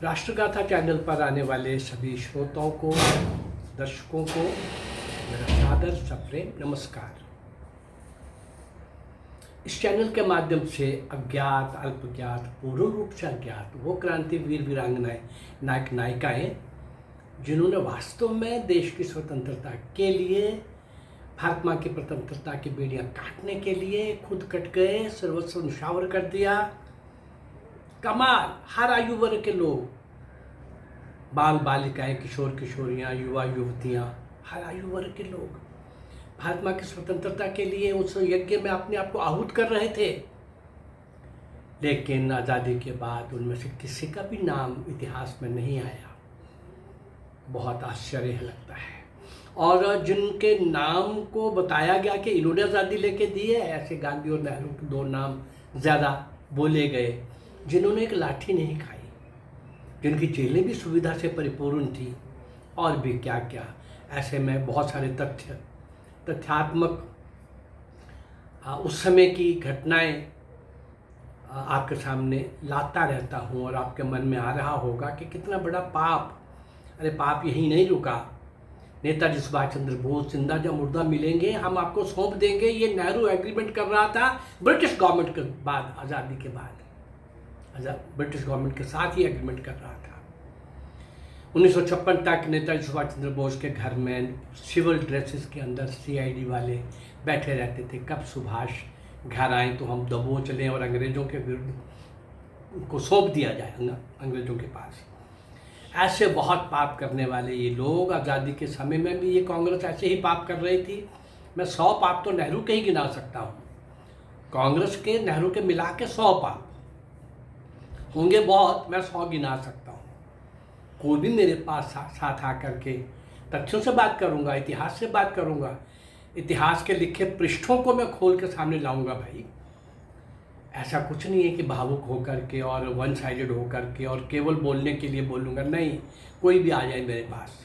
राष्ट्रगाथा channel पर आने वाले सभी श्रोताओं को, दर्शकों को मेरा सादर सप्रेम नमस्कार। इस चैनल के माध्यम से अज्ञात, अल्पज्ञात, पूर्ण रूप से अज्ञात वो क्रांतिवीर वीरांगनाएं, नायक नायिकाएं जिन्होंने वास्तव में देश की स्वतंत्रता के लिए, भारत माँ की स्वतंत्रता की बेड़ियां काटने के लिए खुद कट गए, सर्वस्व न्यौछावर कर दिया। कमाल, हर आयु वर्ग के लोग, बाल बालिकाएं, किशोर किशोरियां, युवा युवतियां, हर आयु वर्ग के लोग भारत माँ की स्वतंत्रता के लिए उस यज्ञ में अपने आप को आहूत कर रहे थे। लेकिन आज़ादी के बाद उनमें से किसी का भी नाम इतिहास में नहीं आया। बहुत आश्चर्य लगता है। और जिनके नाम को बताया गया कि इन्होंने आज़ादी लेके दी है, ऐसे गांधी और नेहरू के दो नाम ज़्यादा बोले गए, जिन्होंने एक लाठी नहीं खाई, जिनकी जेलें भी सुविधा से परिपूर्ण थी, और भी क्या क्या। ऐसे में बहुत सारे तथ्यात्मक उस समय की घटनाएं आपके सामने लाता रहता हूँ, और आपके मन में आ रहा होगा कि कितना बड़ा पाप। अरे पाप यही नहीं रुका। नेताजी सुभाष चंद्र बोस जिंदा जब मुर्दा मिलेंगे हम आपको सौंप देंगे, ये नेहरू एग्रीमेंट कर रहा था ब्रिटिश गवर्नमेंट के बाद, आज़ादी के बाद ब्रिटिश गवर्नमेंट के साथ ही एग्रीमेंट कर रहा था। 1956 तक नेताजी सुभाष चंद्र बोस के घर में सिविल ड्रेसेस के अंदर सीआईडी वाले बैठे रहते थे। कब सुभाष घर आए तो हम दबोच लें और अंग्रेज़ों के विरुद्ध को सौंप दिया जाए अंग्रेज़ों के पास। ऐसे बहुत पाप करने वाले ये लोग, आज़ादी के समय में भी ये कांग्रेस ऐसे ही पाप कर रही थी। मैं 100 पाप तो नेहरू के ही गिना सकता हूँ, कांग्रेस के नेहरू के मिला के 100 पाप होंगे बहुत, मैं 100 गिना सकता हूँ। कोई भी मेरे पास साथ आकर के तथ्यों से बात करूँगा, इतिहास से बात करूँगा, इतिहास के लिखे पृष्ठों को मैं खोल के सामने लाऊंगा। भाई ऐसा कुछ नहीं है कि भावुक होकर के और वन साइडेड होकर के और केवल बोलने के लिए बोलूँगा, नहीं। कोई भी आ जाए मेरे पास।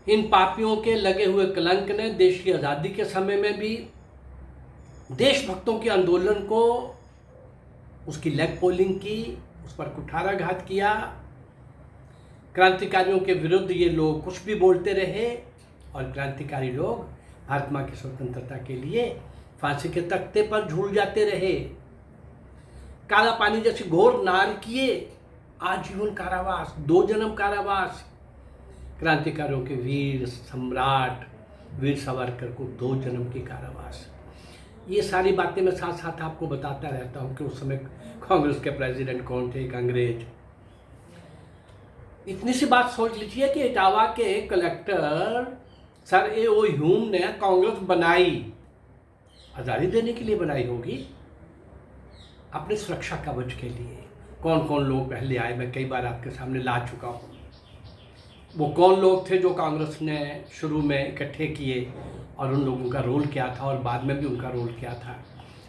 इन पापियों के लगे हुए कलंक ने देश की आज़ादी के समय में भी देशभक्तों के आंदोलन को, उसकी लेग पोलिंग की, उस पर कुठाराघात किया। क्रांतिकारियों के विरुद्ध ये लोग कुछ भी बोलते रहे, और क्रांतिकारी लोग भारत माँ की स्वतंत्रता के लिए फांसी के तख्ते पर झूल जाते रहे। काला पानी जैसे घोर नारकीय आजीवन कारावास, 2 जन्म कारावास। क्रांतिकारियों के वीर सम्राट वीर सावरकर को 2 जन्म की कारावास। ये सारी बातें मैं साथ साथ आपको बताता रहता हूँ कि उस समय कांग्रेस के प्रेसिडेंट कौन थे, एक अंग्रेज। इतनी सी बात सोच लीजिए कि इटावा के कलेक्टर सर ए.ओ. ह्यूम ने कांग्रेस बनाई, आज़ादी देने के लिए बनाई होगी, अपने सुरक्षा कवच के लिए। कौन कौन लोग पहले आए, मैं कई बार आपके सामने ला चुका हूँ। वो कौन लोग थे जो कांग्रेस ने शुरू में इकट्ठे किए, और उन लोगों का रोल क्या था, और बाद में भी उनका रोल क्या था।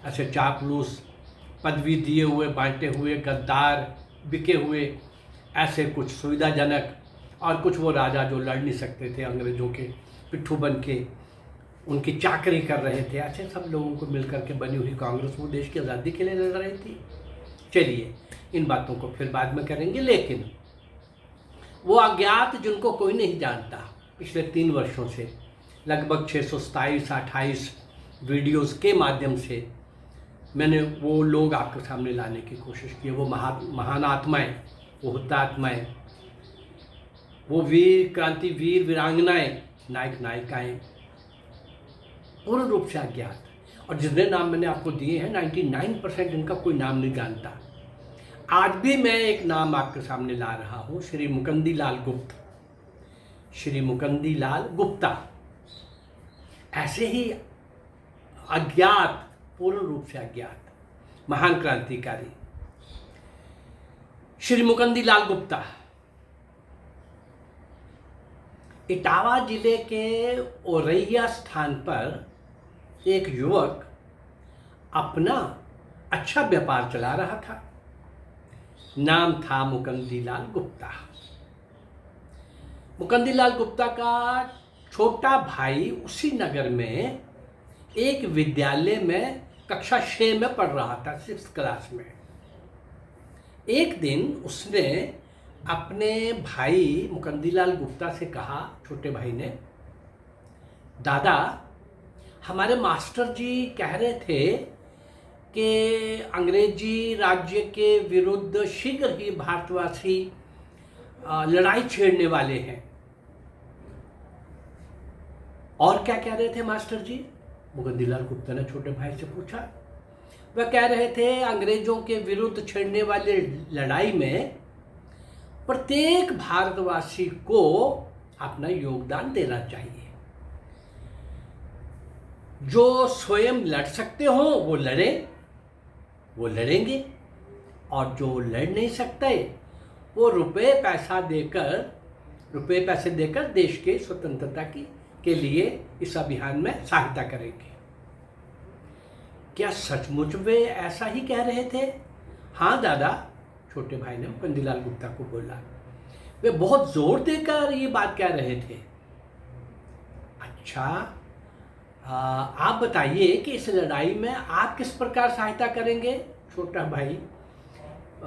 ऐसे चापलूस, पदवी दिए हुए, बांटे हुए, गद्दार, बिके हुए, ऐसे कुछ सुविधाजनक, और कुछ वो राजा जो लड़ नहीं सकते थे, अंग्रेज़ों के पिट्ठू बन के उनकी चाकरी कर रहे थे। ऐसे सब लोगों को मिलकर के बनी हुई कांग्रेस वो देश की आज़ादी के लिए लड़ रही थी। चलिए इन बातों को फिर बाद में करेंगे। लेकिन वो अज्ञात जिनको कोई नहीं जानता, पिछले 3 वर्षों से लगभग 627-28 वीडियोस के माध्यम से मैंने वो लोग आपके सामने लाने की कोशिश की। वो महान आत्माएं, वो हुतात्माएं, वो वीर क्रांतिवीर वीरांगनाएं, नायक नायिकाएं पूर्ण रूप से अज्ञात, और जितने नाम मैंने आपको दिए हैं 99% इनका कोई नाम नहीं जानता। आज भी मैं एक नाम आपके सामने ला रहा हूँ, श्री मुकुंदी लाल गुप्ता। श्री मुकुंदी लाल गुप्ता ऐसे ही अज्ञात, पूर्ण रूप से अज्ञात महान क्रांतिकारी श्री मुकुंदी लाल गुप्ता इटावा जिले के औरैया स्थान पर एक युवक अपना अच्छा व्यापार चला रहा था। नाम था मुकुंदी लाल गुप्ता। मुकुंदी लाल गुप्ता का छोटा भाई उसी नगर में एक विद्यालय में कक्षा 6 में पढ़ रहा था, 6th क्लास में। एक दिन उसने अपने भाई मुकंदीलाल गुप्ता से कहा, छोटे भाई ने, दादा, हमारे मास्टर जी कह रहे थे कि अंग्रेजी राज्य के विरुद्ध शीघ्र ही भारतवासी लड़ाई छेड़ने वाले हैं। और क्या कह रहे थे मास्टर जी? मुकंदीलाल गुप्ता ने छोटे भाई से पूछा। वह कह रहे थे अंग्रेजों के विरुद्ध छेड़ने वाले लड़ाई में प्रत्येक भारतवासी को अपना योगदान देना चाहिए। जो स्वयं लड़ सकते हो वो लड़ें, वो लड़ेंगे, और जो लड़ नहीं सकते वो रुपए पैसे देकर देश के स्वतंत्रता के लिए इस अभियान में सहायता करेंगे। क्या सचमुच वे ऐसा ही कह रहे थे? हाँ दादा, छोटे भाई ने मुकंदीलाल गुप्ता को बोला। वे बहुत जोर देकर ये बात कह रहे थे। अच्छा, आप बताइए कि इस लड़ाई में आप किस प्रकार सहायता करेंगे? छोटा भाई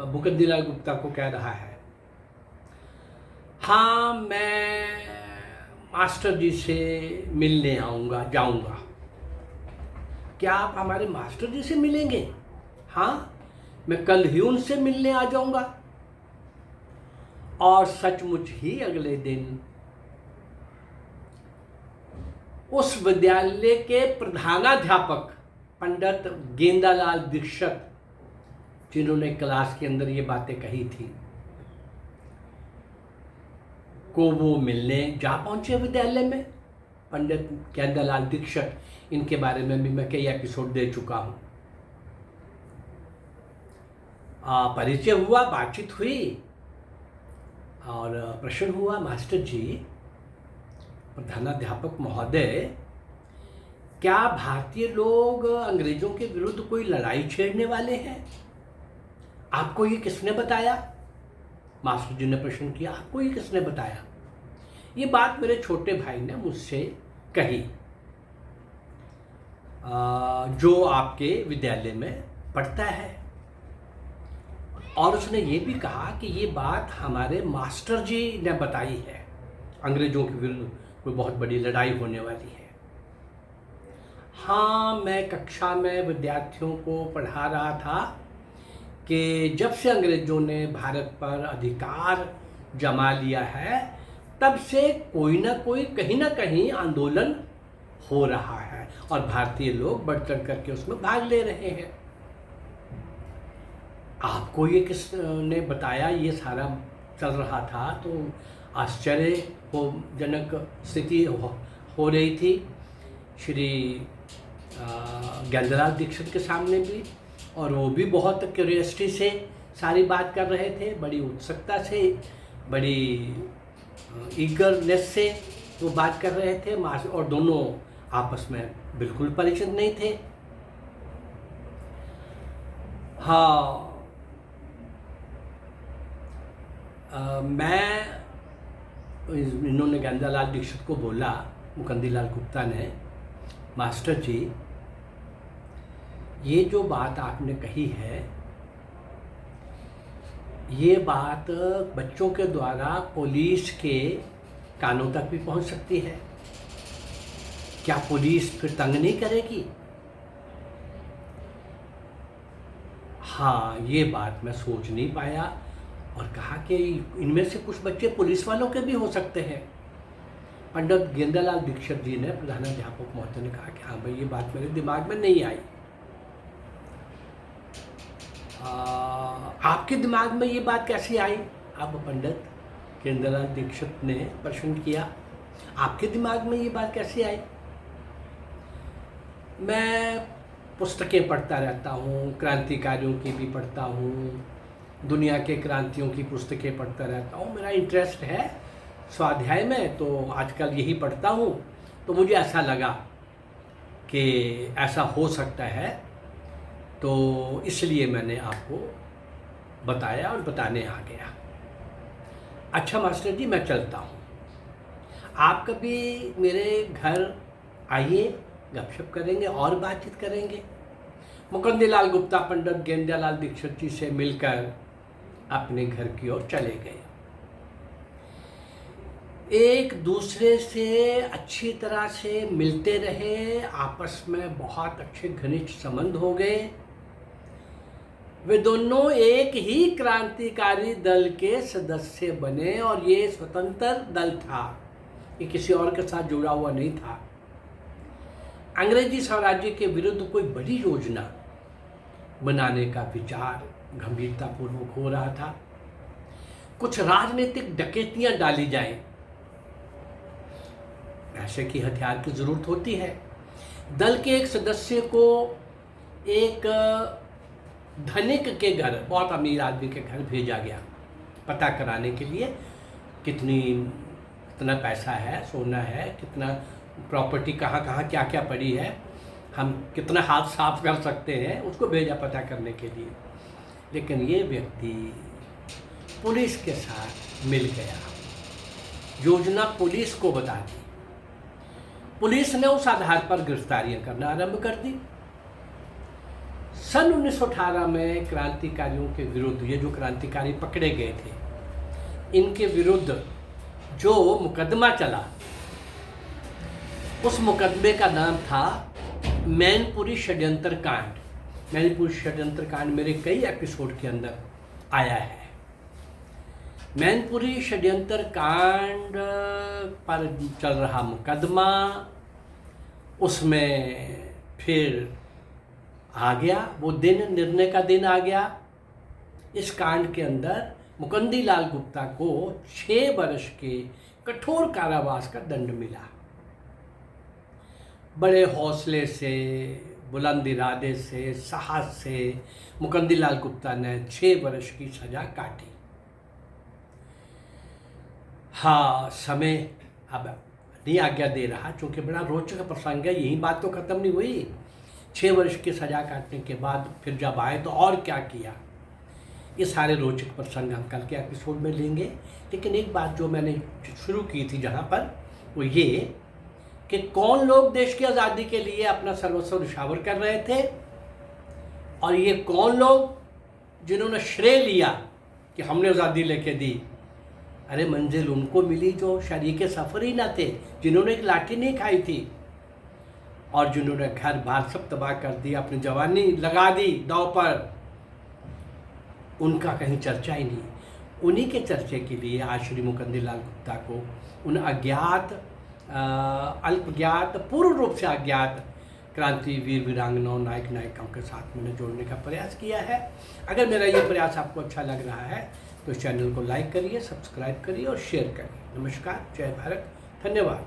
मुकंदीलाल गुप्ता को कह रहा है। हाँ, मैं मास्टर जी से मिलने जाऊंगा। क्या आप हमारे मास्टर जी से मिलेंगे? हाँ, मैं कल ही उनसे मिलने आ जाऊंगा। और सचमुच ही अगले दिन उस विद्यालय के प्रधानाध्यापक पंडित गेंदालाल दीक्षित, जिन्होंने क्लास के अंदर ये बातें कही थी, को वो मिलने जा पहुंचे विद्यालय में। पंडित गेंदालाल दीक्षित, इनके बारे में भी मैं कई एपिसोड दे चुका हूं। परिचय हुआ, बातचीत हुई और प्रश्न हुआ, मास्टर जी, प्रधानाध्यापक महोदय, क्या भारतीय लोग अंग्रेजों के विरुद्ध कोई लड़ाई छेड़ने वाले हैं? आपको ये किसने बताया? मास्टर जी ने प्रश्न किया, आपको ये किसने बताया? ये बात मेरे छोटे भाई ने मुझसे कही, जो आपके विद्यालय में पढ़ता है। और उसने ये भी कहा कि ये बात हमारे मास्टर जी ने बताई है, अंग्रेजों के विरुद्ध कोई बहुत बड़ी लड़ाई होने वाली है। हाँ, मैं कक्षा में विद्यार्थियों को पढ़ा रहा था कि जब से अंग्रेजों ने भारत पर अधिकार जमा लिया है, तब से कोई ना कोई, कहीं ना कहीं आंदोलन हो रहा है और भारतीय लोग बढ़ चढ़ करके उसमें भाग ले रहे हैं। आपको ये किसने बताया? ये सारा चल रहा था तो आश्चर्यजनक स्थिति हो रही थी श्री गेंदालाल दीक्षित के सामने भी, और वो भी बहुत क्यूरियोसिटी से सारी बात कर रहे थे, बड़ी उत्सुकता से, बड़ी ईगरनेस से वो बात कर रहे थे। और दोनों आपस में बिल्कुल परिचित नहीं थे। हाँ, इन्होंने गेंदालाल दीक्षित को बोला, मुकंदीलाल गुप्ता ने, मास्टर जी, ये जो बात आपने कही है, ये बात बच्चों के द्वारा पुलिस के कानों तक भी पहुंच सकती है। क्या पुलिस फिर तंग नहीं करेगी? हाँ, ये बात मैं सोच नहीं पाया और कहा कि इनमें से कुछ बच्चे पुलिस वालों के भी हो सकते हैं। पंडित गेंदालाल दीक्षित जी ने, प्रधानाध्यापक महोदय ने कहा कि हाँ भाई, ये बात मेरे दिमाग में नहीं आई। आपके दिमाग में ये बात कैसी आई? आप पंडित गेंदालाल दीक्षित ने प्रश्न किया, आपके दिमाग में ये बात कैसी आई? मैं पुस्तकें पढ़ता रहता हूँ, क्रांतिकारियों की भी पढ़ता हूँ, दुनिया के क्रांतियों की पुस्तकें पढ़ता रहता हूँ, मेरा इंटरेस्ट है स्वाध्याय में, तो आजकल यही पढ़ता हूँ, तो मुझे ऐसा लगा कि ऐसा हो सकता है, तो इसलिए मैंने आपको बताया और बताने आ गया। अच्छा मास्टर जी, मैं चलता हूँ, आप कभी मेरे घर आइए, गपशप करेंगे और बातचीत करेंगे। मुकंदीलाल गुप्ता पंडित गेंदालाल दीक्षित जी से मिलकर अपने घर की ओर चले गए। एक दूसरे से अच्छी तरह से मिलते रहे, आपस में बहुत अच्छे घनिष्ठ संबंध हो गए। वे दोनों एक ही क्रांतिकारी दल के सदस्य बने और ये स्वतंत्र दल था, ये किसी और के साथ जुड़ा हुआ नहीं था। अंग्रेजी साम्राज्य के विरुद्ध कोई बड़ी योजना बनाने का विचार गंभीरतापूर्वक हो रहा था। कुछ राजनीतिक डकैतियां डाली जाए, ऐसे की हथियार की जरूरत होती है। दल के एक सदस्य को एक धनिक के घर, बहुत अमीर आदमी के घर भेजा गया पता कराने के लिए कितना पैसा है, सोना है, कितना प्रॉपर्टी, कहाँ कहाँ क्या क्या पड़ी है, हम कितना हाथ साफ कर सकते हैं, उसको भेजा पता करने के लिए। लेकिन ये व्यक्ति पुलिस के साथ मिल गया, योजना पुलिस को बता दी। पुलिस ने उस आधार पर गिरफ्तारियां करना आरंभ कर दी। सन 1918 में क्रांतिकारियों के विरुद्ध, ये जो क्रांतिकारी पकड़े गए थे, इनके विरुद्ध जो मुकदमा चला, उस मुकदमे का नाम था मैनपुरी षड्यंत्र कांड। मैनपुरी षड्यंत्र कांड मेरे कई एपिसोड के अंदर आया है। मैनपुरी षड्यंत्र कांड पर चल रहा मुकदमा, उसमें फिर आ गया वो दिन, निर्णय का दिन आ गया। इस कांड के अंदर मुकुंदी लाल गुप्ता को 6 वर्ष के कठोर कारावास का दंड मिला। बड़े हौसले से, बुलंद इरादे से, साहस से मुकुंदी लाल गुप्ता ने 6 वर्ष की सजा काटी। हाँ, समय अब नहीं आज्ञा दे रहा, क्योंकि बड़ा रोचक प्रसंग है, यही बात तो खत्म नहीं हुई। 6 वर्ष की सजा काटने के बाद फिर जब आए तो और क्या किया, ये सारे रोचक प्रसंग हम कल के एपिसोड में लेंगे। लेकिन एक बात जो मैंने शुरू की थी जहाँ पर, वो ये कि कौन लोग देश की आज़ादी के लिए अपना सर्वस्व निछावर कर रहे थे, और ये कौन लोग जिन्होंने श्रेय लिया कि हमने आज़ादी लेके दी। अरे मंजिल उनको मिली जो शरीके सफ़र ही ना थे, जिन्होंने एक लाठी नहीं खाई थी, और जिन्होंने घर बार सब तबाह कर दिया, अपनी जवानी लगा दी दांव पर, उनका कहीं चर्चा ही नहीं। उन्हीं के चर्चे के लिए आज श्री मुकुंदी लाल गुप्ता को उन अज्ञात, अल्पज्ञात, पूर्ण रूप से अज्ञात क्रांति वीर वीरांगनाओं, नायक नायिकाओं के साथ मैंने जोड़ने का प्रयास किया है। अगर मेरा ये प्रयास आपको अच्छा लग रहा है तो इस चैनल को लाइक करिए, सब्सक्राइब करिए और शेयर करिए। नमस्कार, जय भारत, धन्यवाद।